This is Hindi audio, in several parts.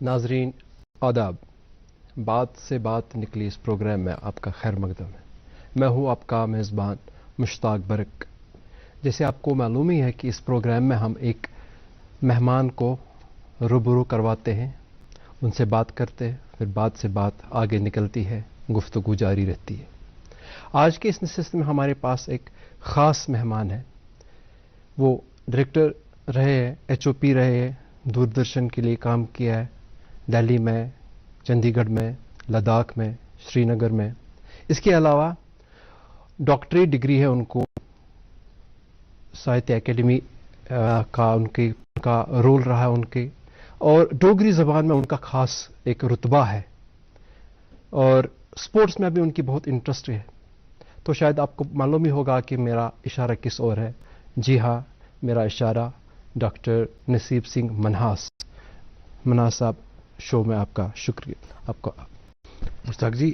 नाजरीन आदाब, बात से बात निकली इस प्रोग्राम में आपका खैर मकदम है। मैं हूँ आपका मेज़बान मुश्ताक बरक। जैसे आपको मालूम ही है कि इस प्रोग्राम में हम एक मेहमान को रूबरू करवाते हैं, उनसे बात करते हैं, फिर बात से बात आगे निकलती है, गुफ्तगू जारी रहती है। आज के इस नशिस्त में हमारे पास एक ख़ास मेहमान है। वो डायरेक्टर रहे हैं, HOP रहे हैं, दूरदर्शन के लिए काम किया है, दिल्ली में, चंडीगढ़ में, लद्दाख में, श्रीनगर में। इसके अलावा डॉक्टरेट डिग्री है उनको, साहित्य अकेडमी का उनका रोल रहा है उनके, और डोगरी ज़बान में उनका ख़ास एक रुतबा है, और स्पोर्ट्स में भी उनकी बहुत इंटरेस्ट है। तो शायद आपको मालूम ही होगा कि मेरा इशारा किस ओर है। जी हाँ, मेरा इशारा डॉक्टर नसीब सिंह मनहास। मनहास साहब, शो में आपका शुक्रिया। आपका मुश्ताक जी,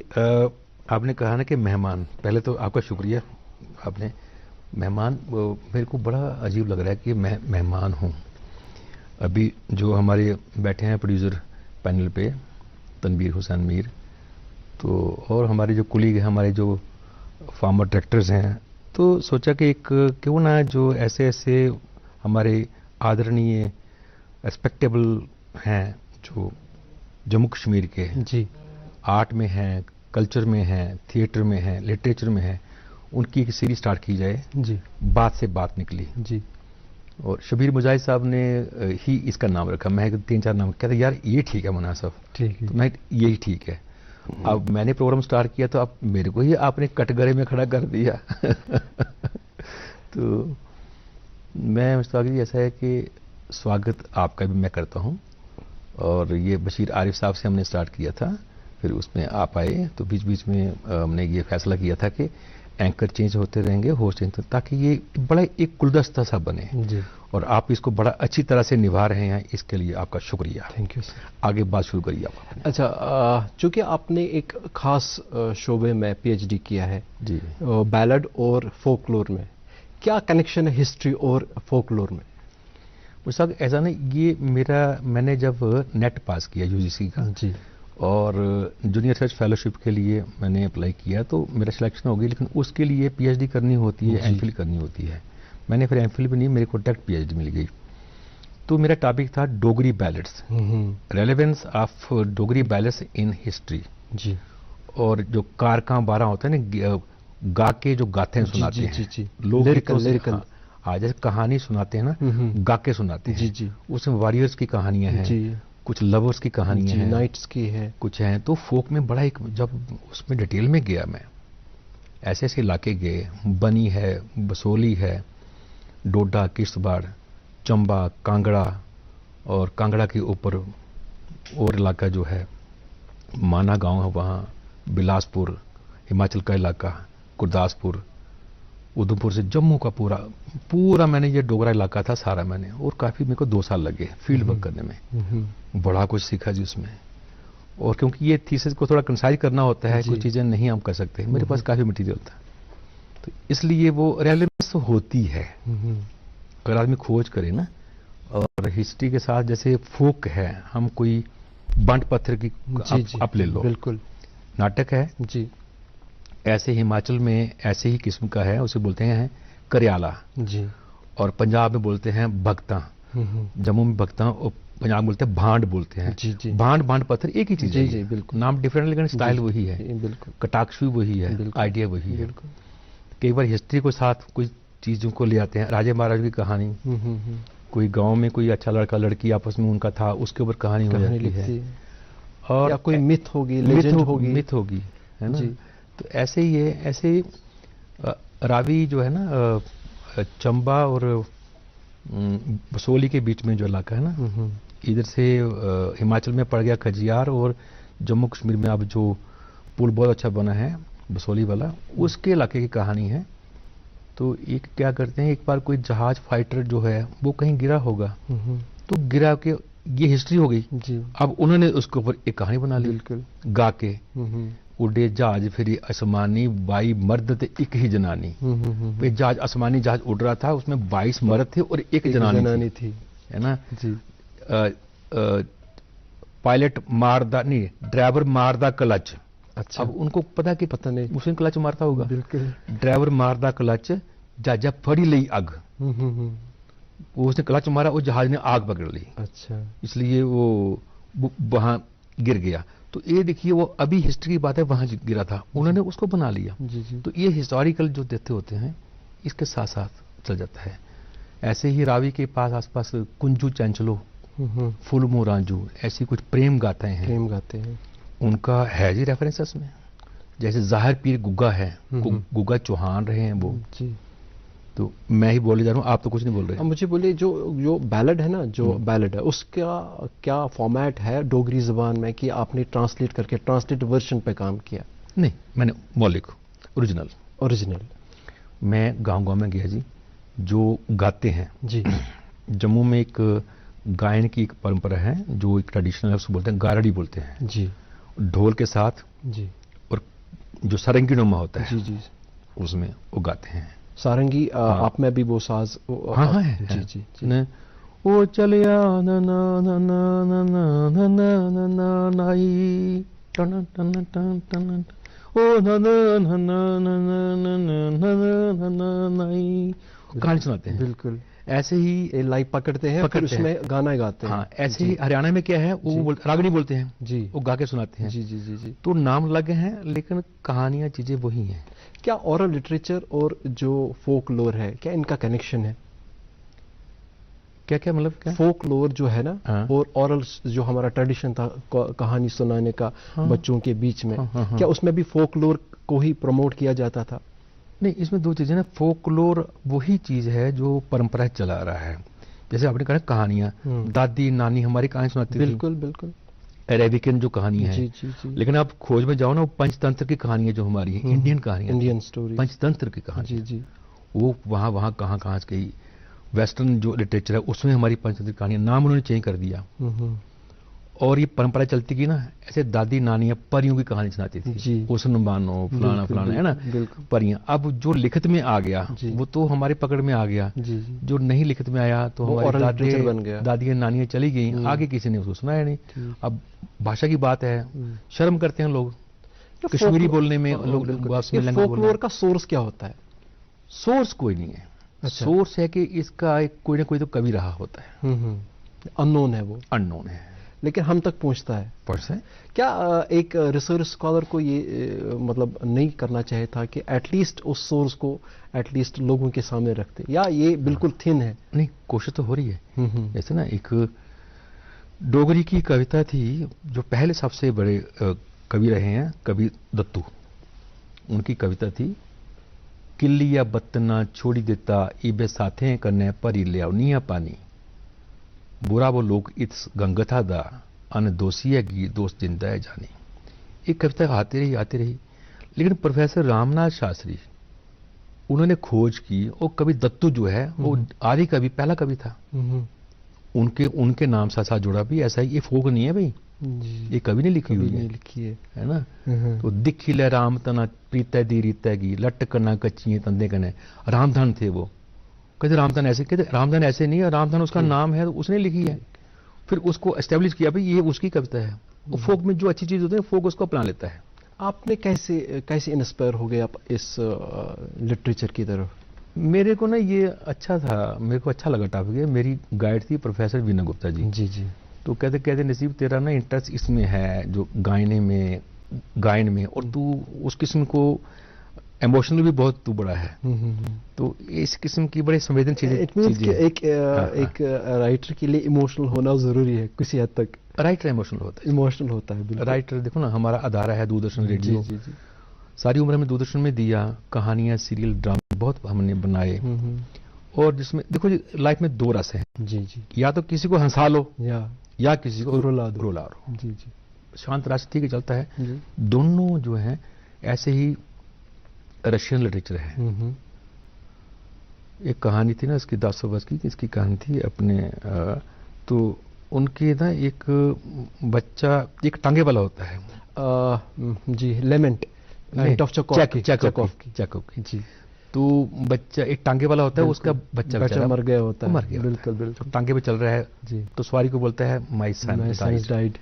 आपने कहा ना कि मेहमान, पहले तो आपका शुक्रिया। आपने मेहमान, मेरे को बड़ा अजीब लग रहा है कि मैं मेहमान हूँ। अभी जो हमारे बैठे हैं प्रोड्यूसर पैनल पे, तनवीर हुसैन मीर, तो और हमारे जो कुलीग हैं, हमारे जो फार्मर डायरेक्टर्स हैं, तो सोचा कि एक क्यों ना जो ऐसे ऐसे हमारे आदरणीय रिस्पेक्टेबल हैं जो जम्मू कश्मीर के जी आर्ट में हैं, कल्चर में हैं, थिएटर में हैं, लिटरेचर में हैं, उनकी एक सीरीज स्टार्ट की जाए। जी बात से बात निकली जी और शबीर मुजाहिद साहब ने ही इसका नाम रखा। मैं 3-4 नाम कहते यार ये ठीक है मुन्ना साहब, ठीक है। तो मैं यही ठीक है। अब मैंने प्रोग्राम स्टार्ट किया तो अब मेरे को ही आपने कटघरे में खड़ा कर दिया। तो मैं मुश्ताक जी, ऐसा है कि स्वागत आपका भी मैं करता हूँ। और ये बशीर आरिफ साहब से हमने स्टार्ट किया था, फिर उसमें आप आए, तो बीच बीच में हमने ये फैसला किया था कि एंकर चेंज होते रहेंगे, होस्ट चेंज, ताकि ये बड़ा एक गुलदस्ता सा बने। जी, और आप इसको बड़ा अच्छी तरह से निभा रहे हैं, इसके लिए आपका शुक्रिया। Thank you sir. आगे बात शुरू करिए आप। अच्छा, चूंकि आपने एक खास शोबे में PhD किया है जी, बैलड और फोकलोर में, क्या कनेक्शन है हिस्ट्री और फोकलोर में? मुझे ऐसा नहीं, ये मैंने जब नेट पास किया UGC का जी, और जूनियर रिसर्च फेलोशिप के लिए मैंने अप्लाई किया, तो मेरा सिलेक्शन हो गई, लेकिन उसके लिए PhD करनी होती है, MPhil करनी होती है। मैंने फिर MPhil भी नहीं, मेरे को डायरेक्ट PhD मिल गई। तो मेरा टॉपिक था Dogri ballads, relevance of Dogri ballads in history. जी, और जो कारकां 12 होते हैं ना, गा के जो गाते हैं, सुनाते हैं, जी, लोग लिरिकल, हाँ, जैसे कहानी सुनाते हैं ना, गा के सुनाते हैं। जी जी, उसमें वॉरियर्स की कहानियां हैं, जी, कुछ लवर्स की कहानियां हैं, नाइट्स की है, कुछ हैं। तो फोक में बड़ा एक, जब उसमें डिटेल में गया मैं, ऐसे ऐसे इलाके गए, बनी है, बसोली है, डोडा, किश्तवाड़, चंबा, कांगड़ा, और कांगड़ा के ऊपर और इलाका जो है माना गांव है, वहाँ बिलासपुर, हिमाचल का इलाका, गुरदासपुर, उधमपुर से जम्मू का पूरा मैंने, ये डोगरा इलाका था सारा मैंने, और काफ़ी मेरे को 2 साल लगे फील्ड वर्क करने में। बड़ा कुछ सीखा जी उसमें। और क्योंकि ये थीसिस को थोड़ा कंसाइज करना होता है, कुछ चीज़ें नहीं हम कर सकते, मेरे पास काफ़ी मटीरियल था, तो इसलिए वो रेलेवेंस होती है अगर आदमी खोज करे ना। और हिस्ट्री के साथ जैसे फोक है, हम कोई बंट पत्थर की आप ले लो, बिल्कुल नाटक है जी, ऐसे हिमाचल में ऐसे ही किस्म का है, उसे बोलते हैं करियाला जी, और पंजाब में बोलते हैं भगता, जम्मू में भगता, और पंजाब में बोलते हैं भांड बोलते हैं। जी जी, भांड पत्थर एक ही चीज है। जी बिल्कुल, नाम डिफरेंट लेकिन स्टाइल वही है, बिल्कुल, कटाक्ष भी वही है, आइडिया वही है। बिल्कुल। कई बार हिस्ट्री को साथ कुछ चीजों को ले आते हैं, राजे महाराज की कहानी, कोई गांव में कोई अच्छा लड़का लड़की आपस में उनका था, उसके ऊपर कहानी हो जाती है, और या कोई मिथ होगी, लेजेंड होगी, है ना। तो ऐसे ही है, ऐसे रावी जो है ना, चंबा और बसोली के बीच में जो इलाका है ना, इधर से हिमाचल में पड़ गया खजियार, और जम्मू कश्मीर में अब जो पुल बहुत अच्छा बना है बसोली वाला, उसके इलाके की कहानी है। तो एक क्या करते हैं, एक बार कोई जहाज फाइटर जो है वो कहीं गिरा होगा, तो गिरा के ये हिस्ट्री हो गई जी। अब उन्होंने उसके ऊपर एक कहानी बना ली, बिल्कुल गा के, उड़े जहाज फिर आसमानी 22 मर्द थे एक ही जनानी। वे जहाज, आसमानी जहाज उड़ रहा था, उसमें 22 मर्द थे और एक जनानी थी, है ना जी। पायलट मारदा नहीं, ड्राइवर मारदा क्लच। अच्छा, अब उनको पता नहीं। उसने क्लच मारता होगा। बिल्कुल। ड्राइवर मारदा क्लच, जहाजा फड़ी लई अग। वो उसने क्लच मारा, वो जहाज ने आग पकड़ ली। अच्छा, इसलिए वो वहां गिर गया। तो ये देखिए, वो अभी हिस्ट्री की बात है, वहां गिरा था, उन्होंने उसको बना लिया। जी जी। तो ये हिस्टोरिकल जो देते होते हैं, इसके साथ साथ चल जाता है। ऐसे ही रावी के पास आसपास कुंजू चंचलो, फुलमो रांझू, ऐसी कुछ प्रेम गाथाएं हैं, प्रेम गाते हैं। उनका है जी रेफरेंसेस में। जैसे जाहिर पीर गुग्गा है, गुग्गा चौहान रहे हैं वो। जी। तो मैं ही बोले जा रहा हूँ, आप तो कुछ नहीं बोल रहे। अब मुझे बोलिए, जो बैलेड है ना, जो बैलेड है, उसका क्या फॉर्मेट है डोगरी ज़बान में कि आपने ट्रांसलेट करके ट्रांसलेट वर्जन पे काम किया? नहीं, मैंने मौलिक ओरिजिनल। मैं गांव में गया जी, जो गाते हैं जी। जम्मू में एक गायन की एक परंपरा है, जो एक ट्रेडिशनल है, उसको बोलते हैं गारड़ी बोलते हैं जी। ढोल के साथ। जी। और जो सारंगी नुमा होता है, जी जी, उसमें वो गाते हैं सारंगी। आप में भी वो साज? हाँ है। जी जी जी। ओ चलिया ना ना ना ना ना ना ना ना ना नाई टन टन टन टन, ओ ना ना ना ना ना ना ना ना ना नाई, कहानी सुनाते हैं। बिल्कुल। ऐसे ही लाइव पकड़ते हैं, फिर उसमें गाना गाते हैं। हाँ, ऐसे ही हरियाणा में क्या है, वो रागनी बोलते हैं जी, वो गा के सुनाते हैं। जी जी जी जी। तो नाम लगे हैं, लेकिन कहानियां चीजें वही हैं। क्या ओरल लिटरेचर और जो फोक लोर है, क्या इनका कनेक्शन है? क्या क्या मतलब क्या? फोक लोर जो है ना, हाँ। और ओरल जो हमारा ट्रेडिशन था कहानी सुनाने का, हाँ। बच्चों के बीच में, हाँ। क्या उसमें भी फोक लोर को ही प्रमोट किया जाता था? नहीं, इसमें दो चीजें ना, फोकलोर वही चीज है जो परंपरा चला आ रहा है। जैसे आपने कहा कहानियां, दादी नानी हमारी कहानी सुनाती थी। बिल्कुल बिल्कुल। अरेबिकन जो कहानी है। जी जी जी। लेकिन आप खोज में जाओ ना, वो पंचतंत्र की कहानी है जो हमारी है, इंडियन कहानी, इंडियन स्टोरी, पंचतंत्र की कहानी। जी जी। वो वहां कहाँ से गई। वेस्टर्न जो लिटरेचर है उसमें हमारी पंचतंत्र की कहानी, नाम उन्होंने चेंज कर दिया। और ये परंपरा चलती गई ना, ऐसे दादी नानियां परियों की कहानी सुनाती थी, हुस्न बानो फलाना फलाना, है ना, परियां। अब जो लिखित में आ गया वो तो हमारे पकड़ में आ गया। जो नहीं लिखित में आया तो हमारी दादियां नानियां चली गई, आगे किसी ने उसको सुनाया नहीं। अब भाषा की बात है, शर्म करते हैं लोग कश्मीरी बोलने में, लोग फोकलोर का सोर्स क्या होता है? सोर्स कोई नहीं है। सोर्स है कि इसका कोई ना कोई तो कवि रहा होता है, अननोन है, वो अननोन है, लेकिन हम तक पहुंचता है। क्या एक रिसर्च स्कॉलर को ये मतलब नहीं करना चाहिए था कि एटलीस्ट उस सोर्स को एटलीस्ट लोगों के सामने रखते, या ये बिल्कुल थिन है? नहीं, कोशिश तो हो रही है। जैसे ना एक डोगरी की कविता थी, जो पहले सबसे बड़े कवि रहे हैं, कवि दत्तू, उनकी कविता थी, किलिया बत्तना छोड़ी देता इबे साथे कन्ने परी लिया निया पानी, बुरा वो लोग इस गंगथा दा अन दोषी की दोस्त जिंदा है जानी। एक कविता आती रही, लेकिन प्रोफेसर रामनाथ शास्त्री उन्होंने खोज की, और कवि दत्तू जो है वो आदि कवि, पहला कवि था। उनके नाम साथ जुड़ा भी ऐसा ही। ये फोक नहीं है भाई, ये कवि ने लिखी हुई है ना। तो दिखिले राम तना प्रीतै दी रीतै गी लट करना कच्चिए तंदे कने, रामधन थे वो। कहते रामधन ऐसे, कहते रामधन ऐसे नहीं है, रामधन उसका नाम है, उसने लिखी है। फिर उसको एस्टेब्लिश किया भाई ये उसकी कविता है। वो फोक में जो अच्छी चीज होती है, फोक उसको अपना लेता है। आपने कैसे इंस्पायर हो गए आप इस लिटरेचर की तरफ? मेरे को ना ये अच्छा था, मेरे को अच्छा लगा टॉपिक। मेरी गाइड थी प्रोफेसर वीना गुप्ता जी। जी जी। तो कहते नसीब तेरा ना इंटरेस्ट इसमें है, जो गायन में, और तू उस किस्म को इमोशनल भी बहुत तू बड़ा है। तो इस किस्म की बड़े संवेदनशील चीजें। एक राइटर के लिए इमोशनल होना जरूरी है किसी हद तक। राइटर इमोशनल होता है। राइटर देखो ना, हमारा अदारा है दूरदर्शन रेडियो। सारी उम्र में दूरदर्शन में दिया, कहानियां, सीरियल, ड्रामे बहुत हमने बनाए। और जिसमें देखो जी, लाइफ में दो रस हैं। जी जी। या तो किसी को हंसा लो, या किसी को रुला दो। जी जी। शांत रस ठीक चलता है। दोनों जो है ऐसे ही रशियन लिटरेचर है। एक कहानी थी ना इसकी, दास्तोवस्की की, इसकी कहानी थी अपने। तो उनके ना एक बच्चा, एक टांगे वाला होता है जी, लेमेंट ऑफ चेकोव की। तो बच्चा एक टांगे वाला होता है, उसका बच्चा मर गया होता है। बिल्कुल। तो टांगे पे चल रहा है जी, तो सवारी को बोलता है माय सन डाइड।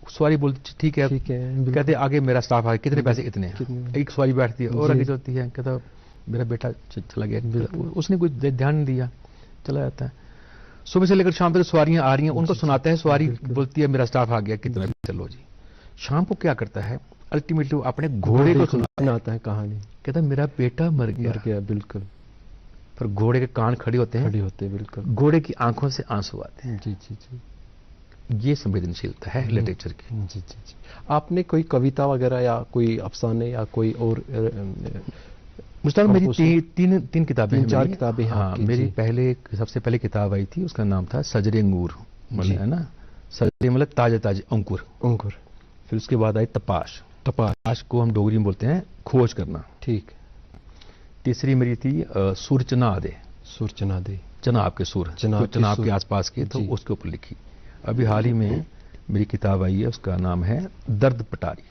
सवारी बोलती ठीक है, कहते आगे मेरा स्टाफ आ गया, कितने पैसे, इतने। एक सवारी बैठती है और आगे चलती है, कहता मेरा बेटा चला गया, उसने कुछ ध्यान नहीं दिया, चला जाता है। सुबह से लेकर शाम तक सवारियां आ रही हैं, उनको सुनाता है, सवारी बोलती है मेरा स्टाफ आ गया, कितना, चलो जी। शाम को क्या करता है, अल्टीमेटली अपने घोड़े को सुनाता है कहानी, कहता है मेरा बेटा मर गया। बिल्कुल। पर घोड़े के कान खड़े होते हैं, बिल्कुल। घोड़े की आंखों से आंसू आते हैं। जी जी जी। ये संवेदनशीलता है लिटरेचर की। जी जी जी। आपने कोई कविता वगैरह या कोई अफसाने या कोई और मुश्ताक, मेरी तीन किताबें, 4 किताबें हैं। हाँ, मेरी सबसे पहले किताब आई थी, उसका नाम था सजरे अंगूर, है ना, सजरे मतलब ताजे ताजे अंकुर। फिर उसके बाद आई तपाश को हम डोगरी में बोलते हैं खोज करना। ठीक। तीसरी मेरी थी सुर चना दे, चनाब के सुर, चनाब के आसपास के, तो उसके ऊपर लिखी। अभी हाल ही में मेरी किताब आई है, उसका नाम है दर्द पटारी,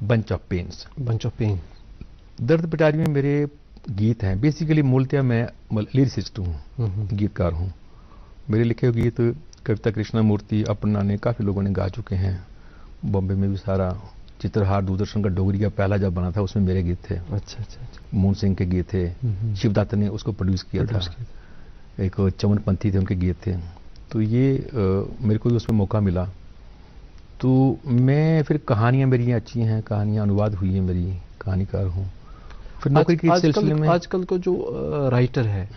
बंच ऑफ पेन। दर्द पटारी में मेरे गीत हैं। बेसिकली मूलतः मैं लिरिसिस्ट हूँ, गीतकार हूँ। मेरे लिखे हुए गीत कविता कृष्णमूर्ति, अपना ने, काफ़ी लोगों ने गा चुके हैं। बॉम्बे में भी सारा चित्रहार दूरदर्शन का डोगरी का पहला जब बना था, उसमें मेरे गीत थे। अच्छा। मोहन सिंह के गीत थे, शिवदत्त ने उसको प्रोड्यूस किया था। एक चमनपंथी थे, उनके गीत थे। तो ये मेरे को भी उसमें मौका मिला, तो मैं फिर कहानियाँ मेरी अच्छी हैं, कहानियाँ अनुवाद हुई हैं, मेरी कहानीकार हूँ। फिर नौकरी के सिलसिले में आजकल को जो राइटर है,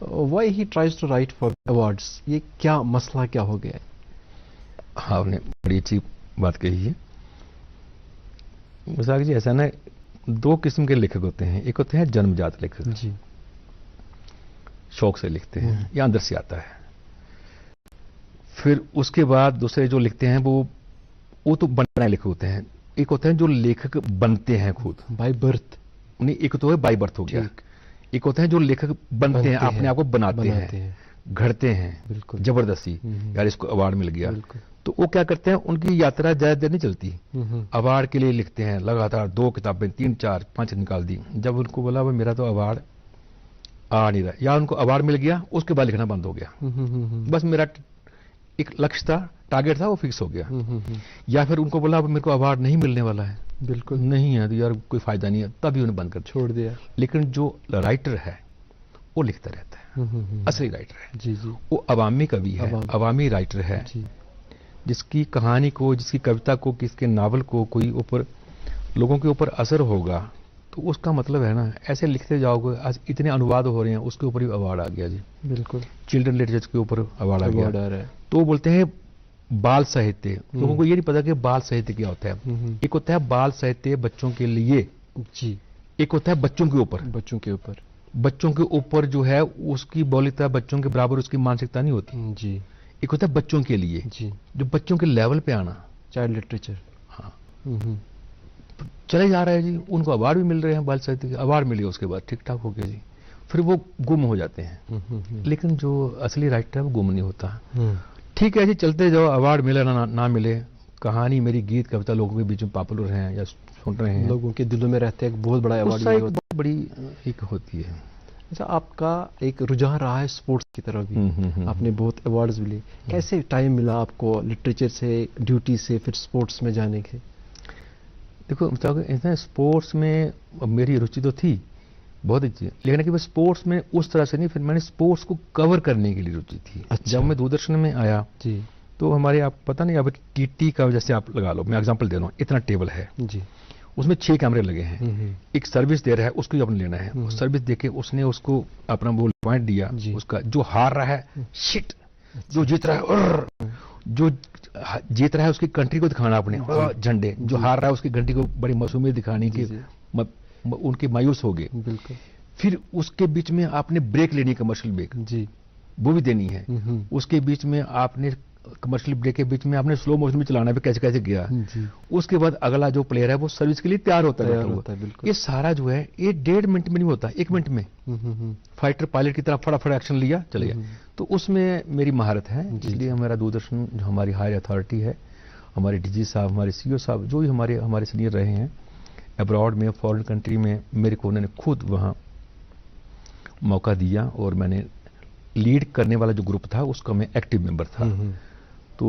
why he tries to write for awards, ये क्या मसला क्या हो गया है? हाँ, आपने बड़ी अच्छी बात कही है मुश्ताक जी। ऐसा ना, 2 किस्म के लेखक होते हैं। एक होते हैं जन्मजात लेखक जी, शौक से लिखते हैं या अंदर से आता है। फिर उसके बाद दूसरे जो लिखते हैं वो तो बनाए लेखक होते हैं। एक होते हैं जो लेखक बनते हैं खुद बाय बर्थ, नहीं, एक तो है बाय बर्थ हो गया। एक होते हैं जो लेखक बनते हैं, अपने आप को बनाते हैं, घड़ते हैं, बिल्कुल जबरदस्ती, यार इसको अवार्ड मिल गया। तो वो क्या करते हैं, उनकी यात्रा ज्यादा देर नहीं चलती, अवार्ड के लिए लिखते हैं लगातार, 2 किताबें, 3, 4, 5 निकाल दी। जब उनको बोला भाई मेरा तो अवार्ड आ नहीं रहा, या उनको अवार्ड मिल गया, उसके बाद लिखना बंद हो गया। बस मेरा एक लक्ष्य था, टारगेट था, वो फिक्स हो गया। या फिर उनको बोला मेरे को अवार्ड नहीं मिलने वाला है, बिल्कुल नहीं है, तो यार कोई फायदा नहीं है, तभी उन्हें बंद कर छोड़ दिया। लेकिन जो राइटर है वो लिखता रहता है, असली राइटर है जी जी। वो अवामी कवि है, अवामी राइटर है जी। जिसकी कहानी को, जिसकी कविता को, किसके नावल को कोई ऊपर लोगों के ऊपर असर होगा, तो उसका मतलब है ना, ऐसे लिखते जाओगे। आज इतने अनुवाद हो रहे हैं, उसके ऊपर भी अवार्ड आ गया जी, बिल्कुल। चिल्ड्रन लिटरेचर के ऊपर अवार्ड आ गया। तो बोलते हैं बाल साहित्य, लोगों को ये नहीं पता कि बाल साहित्य क्या होता है। एक होता है बाल साहित्य बच्चों के लिए जी, एक होता है बच्चों के ऊपर जो है उसकी मौलिकता बच्चों के बराबर उसकी मानसिकता नहीं होती जी। एक होता है बच्चों के लिए जी, जो बच्चों के लेवल पे आना, चाइल्ड लिटरेचर। हाँ, चले जा रहे हैं जी, उनको अवार्ड भी मिल रहे हैं, बाल साहित्य के अवार्ड मिले, उसके बाद ठीक ठाक हो गया जी, फिर वो गुम हो जाते हैं। लेकिन जो असली राइटर है वो गुम नहीं होता। ठीक है जी, चलते जाओ, अवार्ड मिले ना मिले, कहानी मेरी गीत कविता लोगों के बीच में पॉपुलर हैं या सुन रहे हैं, लोगों के दिलों में रहते हैं, एक बहुत बड़ा अवार्ड, बहुत बड़ी एक होती है। अच्छा, आपका एक रुझान रहा है स्पोर्ट्स की तरफ भी, आपने बहुत अवार्ड्स भी लिए, कैसे टाइम मिला आपको लिटरेचर से, ड्यूटी से, फिर स्पोर्ट्स में जाने के? देखो स्पोर्ट्स में मेरी रुचि तो थी बहुत अच्छी, लेकिन कि स्पोर्ट्स में उस तरह से नहीं, फिर मैंने स्पोर्ट्स को कवर करने के लिए रुचि थी। अच्छा। जब मैं दूरदर्शन में आया जी, तो हमारे, आप पता नहीं, अब टीटी का जैसे आप लगा लो, मैं एग्जांपल दे रहा हूँ, इतना टेबल है जी, उसमें 6 कैमरे लगे हैं, एक सर्विस दे रहा है, उसको अपने लेना है, सर्विस देके उसने उसको अपना वो पॉइंट दिया, उसका जो हार रहा है शिट, जो जीत रहा है जो जीत रहा है उसकी कंट्री को दिखाना अपने झंडे, जो हार रहा है उसकी कंट्री को बड़ी मासूमियत दिखाने की, उनके मायूस हो गए। बिल्कुल। फिर उसके बीच में आपने ब्रेक लेनी, कमर्शियल ब्रेक जी, वो भी देनी है। उसके बीच में आपने कमर्शियल ब्रेक के बीच में आपने स्लो मोशन में चलाना भी, कैसे कैसे गया जी। उसके बाद अगला जो प्लेयर है वो सर्विस के लिए तैयार होता है। ये सारा जो है ये 1.5 मिनट में नहीं होता, 1 मिनट में फाइटर पायलट की तरह फटाफट एक्शन लिया, चले गया। तो उसमें मेरी महारत है, इसलिए हमारा दूरदर्शन जो हमारी हायर अथॉरिटी है, हमारे डीजी साहब, हमारे सीईओ साहब, जो भी हमारे सीनियर रहे हैं अब्रॉड में, फॉरेन कंट्री में, मेरे को उन्होंने खुद वहाँ मौका दिया और मैंने लीड करने वाला जो ग्रुप था उसका मैं एक्टिव मेंबर था। तो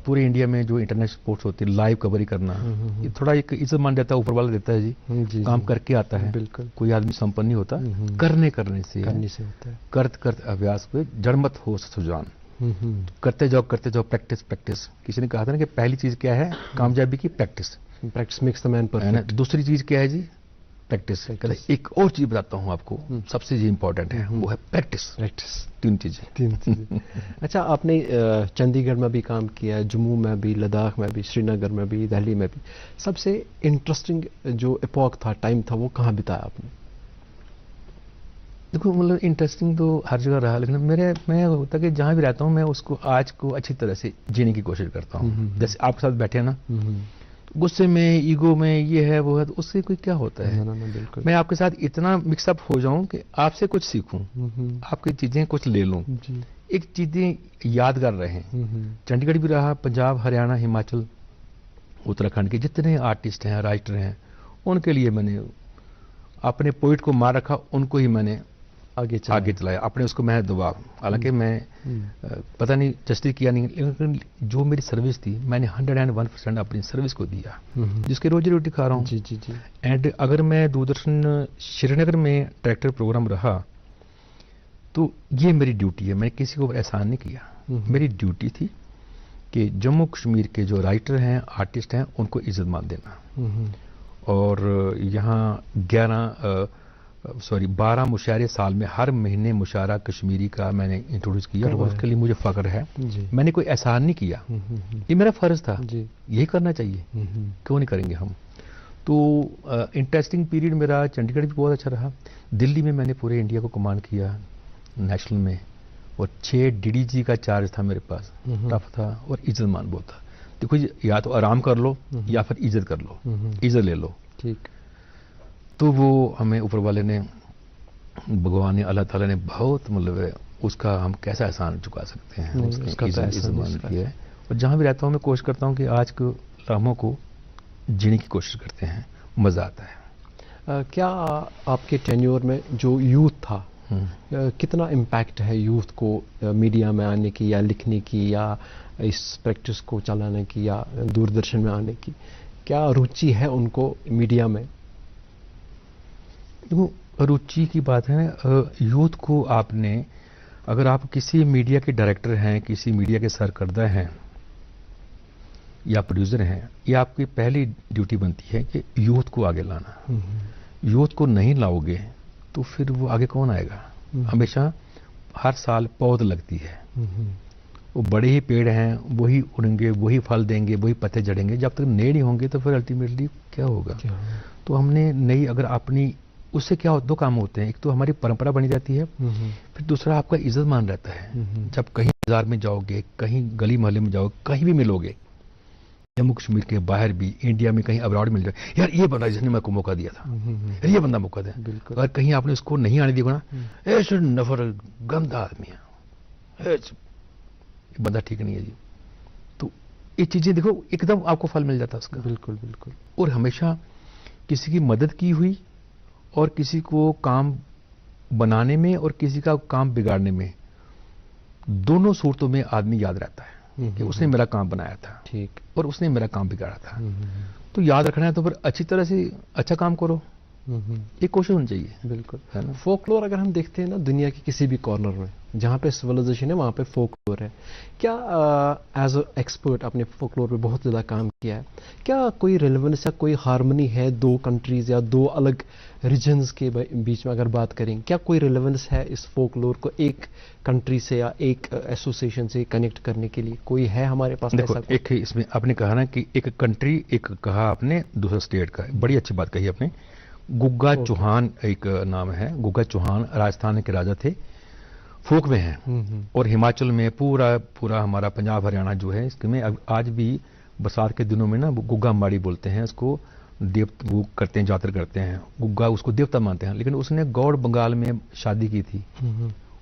पूरे इंडिया में जो इंटरनेशनल स्पोर्ट्स होते हैं लाइव कवरी करना, ये थोड़ा एक इज्जत मान देता है, ऊपर वाला देता है जी, जी काम जी, करके आता है। बिल्कुल, कोई आदमी संपन्न नहीं होता, करने से होता है। करते अभ्यास पे जड़ मत हो सुजान। करते जाओ प्रैक्टिस प्रैक्टिस। किसी ने कहा था ना कि पहली चीज क्या है कामयाबी की? Practice. Practice makes the man है ना? परफेक्ट। दूसरी चीज क्या है जी? प्रैक्टिस। एक और चीज बताता हूँ आपको, सबसे जो इंपॉर्टेंट है वो है प्रैक्टिस। प्रैक्टिस, तीन चीजें। अच्छा, आपने चंडीगढ़ में भी काम किया, जम्मू में भी, लद्दाख में भी, श्रीनगर में भी, दिल्ली में भी। सबसे इंटरेस्टिंग जो एपॉक था, टाइम था, वो कहाँ बिताया आपने? देखो मतलब इंटरेस्टिंग तो हर जगह रहा, लेकिन मैं होता कि जहाँ भी रहता हूँ मैं उसको आज को अच्छी तरह से जीने की कोशिश करता हूँ। जैसे आपके साथ बैठे हैं ना, गुस्से में, ईगो में, ये है वो है, तो उससे कोई क्या होता है? बिल्कुल। मैं आपके साथ इतना मिक्सअप हो जाऊं कि आपसे कुछ सीखूं, आपकी चीजें कुछ ले लूं, एक चीजें यादगार रहें। चंडीगढ़ भी रहा, पंजाब, हरियाणा, हिमाचल, उत्तराखंड के जितने आर्टिस्ट हैं, राइटर हैं, उनके लिए मैंने अपने पोइट को मार रखा, उनको ही मैंने आगे चलाया, अपने उसको मैं दबाव। हालांकि मैं पता नहीं जस्टिस किया नहीं, लेकिन जो मेरी सर्विस थी मैंने 101% अपनी सर्विस को दिया, जिसके रोजी रोटी खा रहा हूँ। जी जी जी। एंड अगर मैं दूरदर्शन श्रीनगर में डायरेक्टर प्रोग्राम रहा तो ये मेरी ड्यूटी है, मैंने किसी को एहसान नहीं किया। मेरी ड्यूटी थी कि जम्मू कश्मीर के जो राइटर हैं, आर्टिस्ट हैं, उनको इज्जत मान देना। और यहाँ 12 मुशायरे साल में हर महीने मुशायरा कश्मीरी का मैंने इंट्रोड्यूस किया, और उसके लिए मुझे फख्र है। मैंने कोई एहसान नहीं किया, ये मेरा फर्ज था, यही करना चाहिए, क्यों नहीं करेंगे हम? तो इंटरेस्टिंग पीरियड मेरा चंडीगढ़ भी बहुत अच्छा रहा। दिल्ली में मैंने पूरे इंडिया को कमांड किया नेशनल में, और 6 DDG का चार्ज था मेरे पास, टफ था और इज्जत मान बहुत था। देखो या तो आराम कर लो या फिर इज्जत कर लो, इज्जत ले लो। ठीक। तो वो हमें ऊपर वाले ने, भगवान ने, अल्लाह ताला ने बहुत मतलब उसका हम कैसा एहसान चुका सकते हैं, उसका इज्जत मान किया है। और जहाँ भी रहता हूँ मैं कोशिश करता हूँ कि आज के लम्हों को जीने की कोशिश करते हैं, मजा आता है। क्या आपके टेन्योर में जो यूथ था, कितना इम्पैक्ट है यूथ को मीडिया में आने की, या लिखने की, या इस प्रैक्टिस को चलाने की, या दूरदर्शन में आने की? क्या रुचि है उनको मीडिया में? देखो रुचि की बात है, यूथ को आपने, अगर आप किसी मीडिया के डायरेक्टर हैं, किसी मीडिया के सरकर्दा हैं या प्रोड्यूसर हैं, ये आपकी पहली ड्यूटी बनती है कि यूथ को आगे लाना। यूथ को नहीं लाओगे तो फिर वो आगे कौन आएगा? हमेशा हर साल पौध लगती है, वो बड़े ही पेड़ हैं, वही उड़ेंगे, वही फल देंगे, वही पत्ते जड़ेंगे। जब तक नए नहीं होंगे तो फिर अल्टीमेटली क्या होगा? तो हमने नई, अगर अपनी, उससे क्या हो, 2 काम होते हैं। एक तो हमारी परंपरा बनी जाती है, फिर दूसरा आपका इज्जत मान रहता है। जब कहीं बाजार में जाओगे, कहीं गली मोहल्ले में जाओगे, कहीं भी मिलोगे, जम्मू कश्मीर के बाहर भी, इंडिया में कहीं अब्रॉड मिल जाए, यार ये बंदा जिसने मेरे को मौका दिया था, यार ये बंदा मौका दे। अगर कहीं आपने उसको नहीं आने दिया ना, ऐसे नफर गंदा आदमी है, बंदा ठीक नहीं है जी, तो ये चीजें देखो एकदम आपको फल मिल जाता है उसका। बिल्कुल बिल्कुल। और हमेशा किसी की मदद की हुई और किसी को काम बनाने में और किसी का काम बिगाड़ने में, दोनों सूरतों में आदमी याद रहता है कि उसने मेरा काम बनाया था, ठीक, और उसने मेरा काम बिगाड़ा था। तो याद रखना है तो फिर अच्छी तरह से अच्छा काम करो, ये कोशिश होनी चाहिए। बिल्कुल, है ना। फोकलोर अगर हम देखते हैं ना, दुनिया के किसी भी कॉर्नर में जहाँ पे सिविलाइजेशन है वहाँ पे फोकलोर है। क्या एज अ एक्सपर्ट आपने फोकलोर पे बहुत ज़्यादा काम किया है, क्या कोई रेलेवेंस या कोई हार्मनी है 2 कंट्रीज या 2 अलग रीजन्स के बीच में? अगर बात करें, क्या कोई रेलेवेंस है इस फोकलोर को एक कंट्री से या एक एसोसिएशन से कनेक्ट करने के लिए? कोई है हमारे पास? देखो ऐसा एक इसमें आपने कहा ना कि एक कंट्री, एक कहा आपने दूसरा स्टेट का, बड़ी अच्छी बात कही आपने। गुग्गा चौहान एक नाम है, गुग्गा चौहान राजस्थान के राजा थे, फोक में हैं। और हिमाचल में पूरा हमारा पंजाब हरियाणा जो है, इसमें आज भी बरसात के दिनों में ना गुग्गा माड़ी बोलते हैं उसको, वो करते हैं, जातर करते हैं, गुग्गा उसको देवता मानते हैं। लेकिन उसने गौड़ बंगाल में शादी की थी,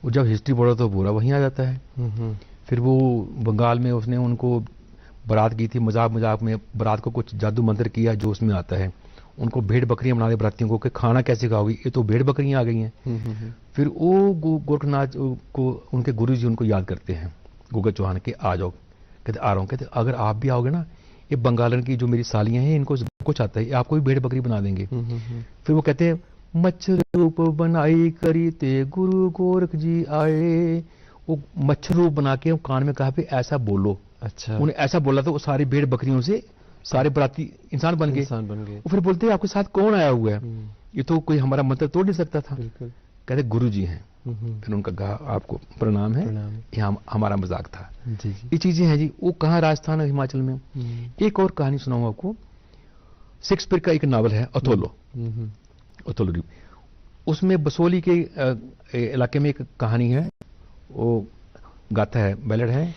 वो जब हिस्ट्री पढ़ो तो पूरा वहीं आ जाता है। फिर वो बंगाल में उसने उनको बारात की थी, मजाक में बारात को कुछ जादू मंत्र किया जो उसमें आता है, उनको भेड़ बकरियां बना दे बरातियों को कि खाना कैसे खाओगी, ये तो भेड़ बकरियां आ गई हैं। फिर वो गोरखनाथ को उनके गुरुजी उनको याद करते हैं, गुग्गा चौहान के, आ जाओ कहते आ रहा हूँ। कहते अगर आप भी आओगे ना, ये बंगालन की जो मेरी सालियां हैं इनको कुछ आता है, आपको भी भेड़ बकरी बना देंगे। फिर वो कहते हैं मच्छर रूप बनाई करी ते गुरु गोरख जी आए। वो मच्छर रूप बना के वो कान में कहा पे ऐसा बोलो। अच्छा। उन्हें ऐसा बोला तो वो सारी भेड़ बकरियों से सारे बराती इंसान बन गए। वो फिर बोलते हैं आपके साथ कौन आया हुआ है? ये तो कोई हमारा मंत्र तोड़ नहीं सकता था। कहते गुरु जी हैं। फिर उनका कहा आपको प्रणाम है, ये हमारा मजाक था। जी। ये चीजें हैं जी। वो कहाँ, राजस्थान और हिमाचल में। एक और कहानी सुनाऊं आपको। शेक्सपियर का एक नावल है ओथेलो। ओथेलो, उसमें बसोली के इलाके में एक कहानी है। वो गाता है, बैलेड है।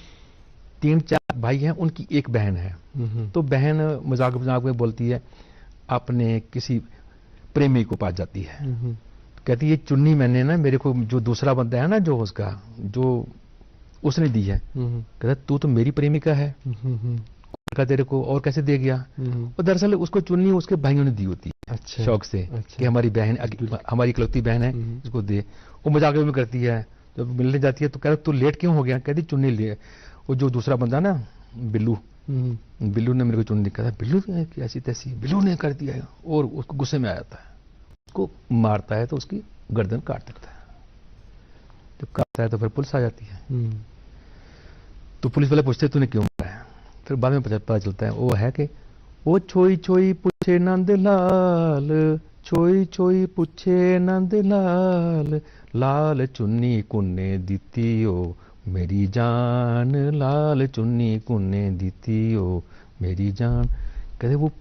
3-4 भाई हैं, उनकी एक बहन है। तो बहन मजाक मजाक में बोलती है, अपने किसी प्रेमी को पास जाती है। कहती है ये चुन्नी मैंने ना मेरे को जो दूसरा बंदा है ना, जो उसका जो उसने दी है। कहता तू तो मेरी प्रेमिका है, का तेरे को और कैसे दे गया? और दरअसल उसको चुन्नी उसके भाइयों ने दी होती है। अच्छा। शौक से। अच्छा। कि हमारी बहन, हमारी इकलौती बहन है, इसको दे। वो मजाक में करती है। जब मिलने जाती है तो कहता तू लेट क्यों हो गया? कहती चुन्नी ले। वो जो दूसरा बंदा ना बिल्लू, बिल्लू ने मेरे को चुन्नी, कहता बिल्लू की ऐसी तैसी, बिल्लू ने कर दिया है। और उसको गुस्से में आ जाता है, उसको मारता है तो उसकी गर्दन काट देता है। जब काटता है तो फिर पुलिस आ जाती है। तो पुलिस वाले पूछते तूने क्यों मारा है? फिर बाद में पता चलता है वो है कि वो छोई छोई पूछे नंद लाल, छोई छोई पूछे नंद लाल, लाल चुन्नी कुन्ने दीती ओ मेरी जान, लाल चुन्नी कुन्ने दीती ओ मेरी जान। कहते वो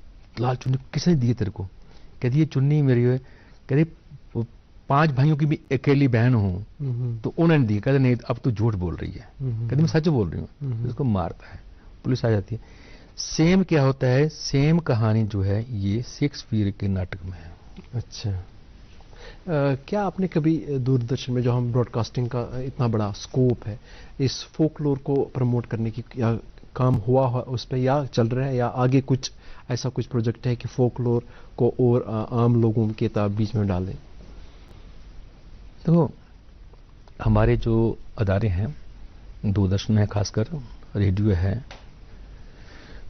लाल चुन्नी किसने दी तेरे को? कहती ये चुन्नी मेरी है। कहते 5 भाइयों की भी अकेली बहन हूं तो उन्होंने दी। कहते नहीं अब तू झूठ बोल रही है। कहते मैं सच बोल रही हूँ। उसको मारता है, पुलिस आ जाती है। सेम क्या होता है, सेम कहानी जो है ये शेक्सपियर के नाटक में है। अच्छा। क्या आपने कभी दूरदर्शन में, जो हम ब्रॉडकास्टिंग का इतना बड़ा स्कोप है, इस फोकलोर को प्रमोट करने की क्या काम हुआ उस पर, या चल रहा है, या आगे कुछ ऐसा कुछ प्रोजेक्ट है कि फोकलोर को और आम लोगों के बीच में डालें? तो हमारे जो अदारे हैं, दूरदर्शन है, खासकर रेडियो है,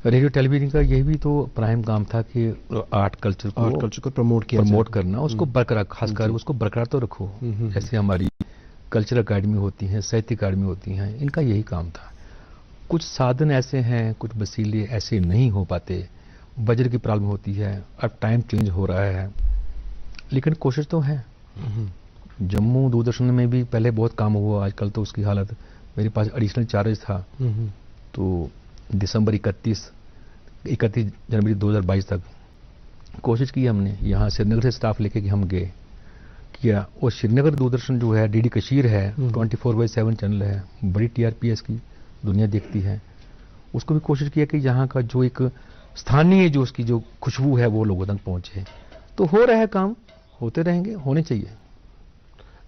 रेडियो टेलीविजन का यही भी तो प्राइम काम था कि आर्ट कल्चर को प्रमोट करना, उसको बरकरार, खासकर उसको बरकरार तो रखो। जैसे हमारी कल्चरल अकेडमी होती हैं, साहित्य अकेडमी होती हैं, इनका यही काम था। कुछ साधन ऐसे हैं, कुछ वसीले ऐसे नहीं हो पाते, बजट की प्रॉब्लम होती है, अब टाइम चेंज हो रहा है, लेकिन कोशिश तो है। जम्मू दूरदर्शन में भी पहले बहुत काम हुआ, आजकल तो उसकी हालत, मेरे पास एडिशनल चार्ज था तो दिसंबर 31 जनवरी 2022 तक कोशिश की हमने, यहाँ श्रीनगर से स्टाफ लेके कि हम गए किया। और श्रीनगर दूरदर्शन जो है, डीडी कशीर है, 24/7 चैनल है, बड़ी TRPS की दुनिया देखती है, उसको भी कोशिश किया कि यहाँ का जो एक स्थानीय जो उसकी जो खुशबू है वो लोगों तक पहुंचे। तो हो रहा है काम, होते रहेंगे, होने चाहिए।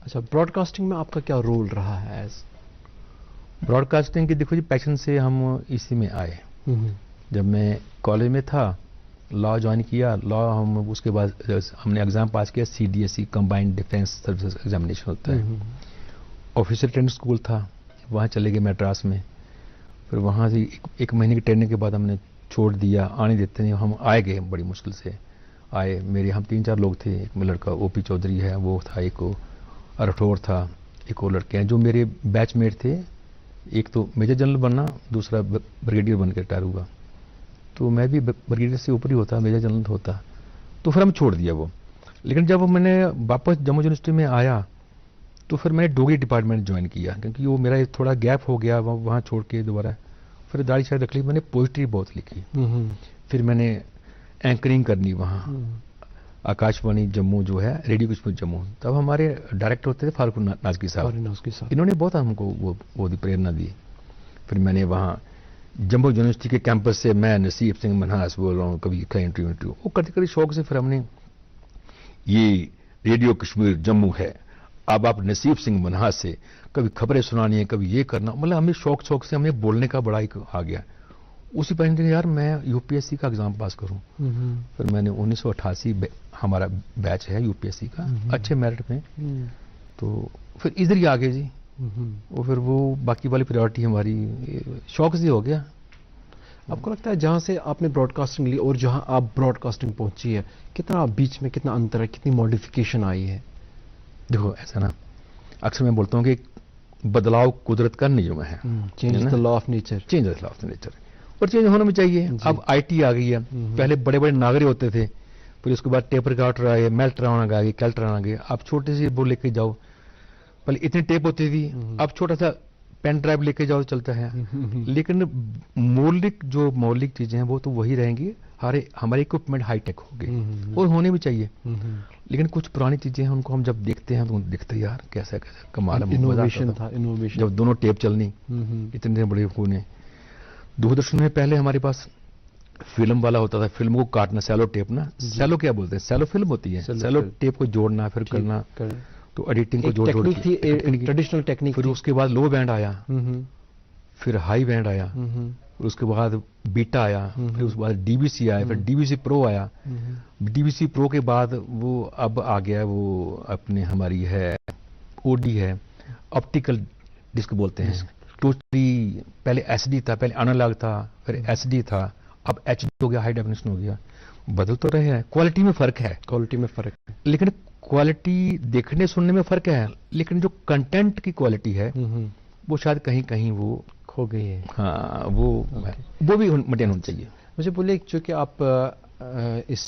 अच्छा, ब्रॉडकास्टिंग में आपका क्या रोल रहा है? ब्रॉडकास्टिंग की देखो जी, पैशन से हम इसी में आए। जब मैं कॉलेज में था, लॉ ज्वाइन किया। लॉ हम उसके बाद हमने एग्जाम पास किया, CDSE combined defence services examination होता है। ऑफिसर ट्रेनिंग स्कूल था, वहाँ चले गए मैड्रास में। फिर वहाँ से एक महीने की ट्रेनिंग के बाद हमने छोड़ दिया, आने देते नहीं, हम आए गए, बड़ी मुश्किल से आए। मेरे हम 3-4 लोग थे, एक में लड़का OP चौधरी है वो था, एक राठौर था, एक और लड़के हैं जो मेरे बैचमेट थे। एक तो मेजर जनरल बनना, दूसरा ब्रिगेडियर बन के रिटायर हुआ। तो मैं भी ब्रिगेडियर से ऊपर ही होता, मेजर जनरल होता। तो फिर हम छोड़ दिया वो। लेकिन जब मैंने वापस जम्मू यूनिवर्सिटी में आया तो फिर मैंने डोगरी डिपार्टमेंट ज्वाइन किया, क्योंकि वो मेरा थोड़ा गैप हो गया वहाँ छोड़ के दोबारा। फिर दाढ़ी शायद रख ली, मैंने पोइट्री बहुत लिखी। फिर मैंने एंकरिंग करनी वहाँ, आकाशवाणी जम्मू जो है, रेडियो कश्मीर जम्मू। तब हमारे डायरेक्टर होते थे फारूक नाजकी साहब, इन्होंने बहुत हमको वो प्रेरणा दी। फिर मैंने वहाँ जम्मू यूनिवर्सिटी के कैंपस से, मैं नसीब सिंह मनहास बोल रहा हूँ, कभी इंटरव्यू वो करते करते शौक से फिर हमने, ये रेडियो कश्मीर जम्मू है, अब आप नसीब सिंह मनहास से कभी खबरें सुनानी है, कभी ये करना, मतलब हमें शौक से हमें बोलने का बड़ा एक आ गया। उसी पर यार मैं UPSC का एग्जाम पास करूं। फिर मैंने 1988 हमारा बैच है UPSC का, अच्छे मेरिट में, तो फिर इधर ही आ गए जी। वो फिर वो बाकी वाली प्रायोरिटी हमारी शौक से हो गया। आपको लगता है जहां से आपने ब्रॉडकास्टिंग ली और जहां आप ब्रॉडकास्टिंग पहुंची है, कितना बीच में कितना अंतर है, कितनी मॉडिफिकेशन आई है? देखो ऐसा ना, अक्सर मैं बोलता हूँ कि बदलाव कुदरत का नियम है, change the law of nature. Change the law of nature, और चेंज होना भी चाहिए। अब आईटी आ गई है, पहले बड़े बड़े नागरे होते थे, फिर उसके बाद टेप रिकॉर्डर आए, मेल्ट्रॉन आ गई, कैल्ट्रॉन आ गई। आप छोटे से वो लेके जाओ, पहले इतनी टेप होती थी, अब छोटा सा पेन ड्राइव लेके जाओ चलता है। लेकिन मौलिक चीजें हैं वो तो वही रहेंगी, हमारे इक्विपमेंट हाईटेक हो गए और होने भी चाहिए। लेकिन कुछ पुरानी चीजें हैं, उनको हम जब देखते हैं तो दिखते हैं यार कैसा कैसा कमाल है, इनोवेशन था, इनोवेशन। जब दोनों टेप चलनी, इतने बड़े फोन है। दूरदर्शन में पहले हमारे पास फिल्म वाला होता था, फिल्म को काटना, सेलो टेप ना, सेलो क्या बोलते हैं, सेलो फिल्म होती है, सेलो टेप को जोड़ना फिर करना, तो एडिटिंग को जोड़ थी, ट्रेडिशनल टेक्निक। फिर उसके बाद लो बैंड आया, फिर हाई बैंड आया, फिर उसके बाद बीटा आया, फिर उसके बाद डीवीसी आया, फिर डीवीसी प्रो आया। डीवीसी प्रो के बाद वो अब आ गया, वो अपने हमारी है ओडी है, ऑप्टिकल डिस्क बोलते हैं। टोटली पहले एसडी था, पहले एनालॉग था, फिर एसडी था, अब एचडी हो गया, हाई डेफिनेशन हो गया। बदल तो रहे हैं, क्वालिटी में फर्क है, क्वालिटी में फर्क है, लेकिन क्वालिटी देखने सुनने में फर्क है, लेकिन जो कंटेंट की क्वालिटी है वो शायद कहीं कहीं वो खो गई है। हाँ, वो भी मेंटेन होना चाहिए। मुझे बोलिए, चूंकि आप इस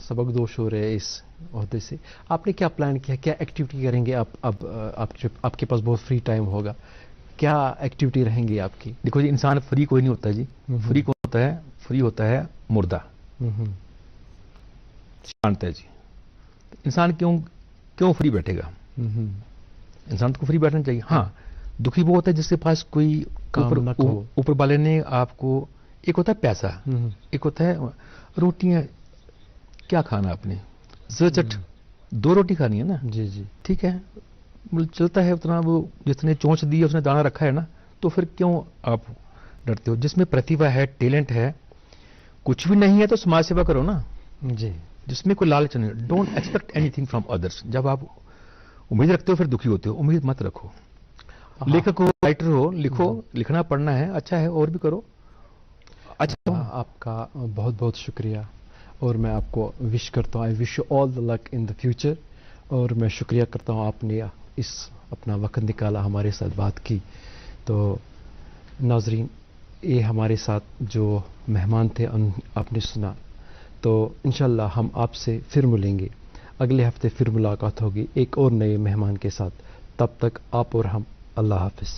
सबक दोष हो रहे इस ओहदे से, आपने क्या प्लान किया, क्या एक्टिविटी करेंगे आप? अब आपके पास बहुत फ्री टाइम होगा, क्या एक्टिविटी रहेंगी आपकी? देखो जी, इंसान फ्री कोई नहीं होता जी। फ्री कौन होता है? फ्री होता है मुर्दा, शांत है जी। इंसान क्यों फ्री बैठेगा? इंसान को फ्री बैठना चाहिए। हाँ, दुखी वो होता है जिसके पास कोई ऊपर वाले ने आपको, एक होता है पैसा, एक होता है रोटियां। क्या खाना आपने? चट 2 रोटी खानी है ना जी जी, ठीक है, चलता है उतना, वो जितने चोंच दी है उसने दाना रखा है ना, तो फिर क्यों आप डरते हो? जिसमें प्रतिभा है, टैलेंट है, कुछ भी नहीं है तो समाज सेवा करो ना जी। जिसमें कोई लालच नहीं। Don't expect anything from others. जब आप उम्मीद रखते हो फिर दुखी होते हो, उम्मीद मत रखो। लेखक हो, राइटर हो, लिखो, लिखना पढ़ना है, अच्छा है, और भी करो। अच्छा, आपका बहुत बहुत शुक्रिया, और मैं आपको विश करता हूँ, I wish you all the luck in the future. और मैं शुक्रिया करता हूँ आपने इस अपना वक्त निकाला, हमारे साथ बात की। तो नाजरीन, ये हमारे साथ जो मेहमान थे आपने सुना, तो इंशाल्लाह हम आपसे फिर मिलेंगे, अगले हफ्ते फिर मुलाकात होगी एक और नए मेहमान के साथ। तब तक आप और हम, अल्लाह हाफिज़।